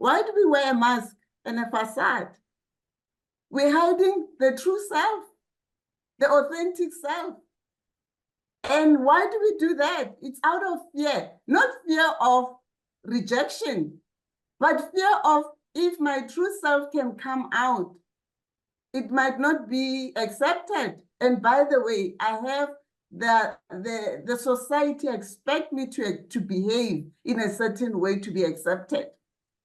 Why do we wear a mask and a facade? We're hiding the true self, the authentic self. And why do we do that? It's out of fear, not fear of rejection, but fear of if my true self can come out, it might not be accepted. And by the way, I have the society expect me to behave in a certain way to be accepted.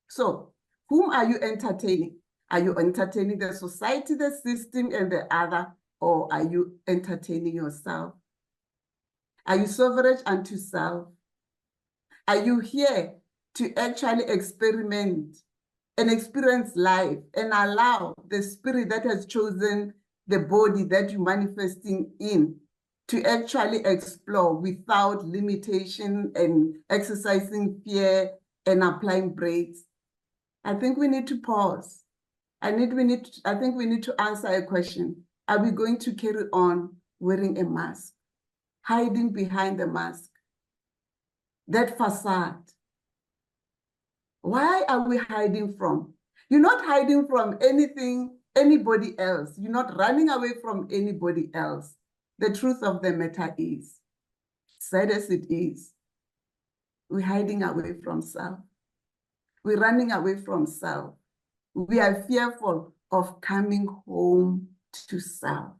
So whom are you entertaining? Are you entertaining the society, the system, and the other, or are you entertaining yourself? Are you sovereign unto self? Are you here to actually experiment and experience life and allow the spirit that has chosen the body that you're manifesting in to actually explore without limitation and exercising fear and applying brakes? I think we need to pause. I think we need to answer a question. Are we going to carry on wearing a mask, hiding behind the mask, that facade? Why are we hiding from? You're not hiding from anything, anybody else. You're not running away from anybody else. The truth of the matter is, sad as it is, we're hiding away from self. We're running away from self. We are fearful of coming home to self.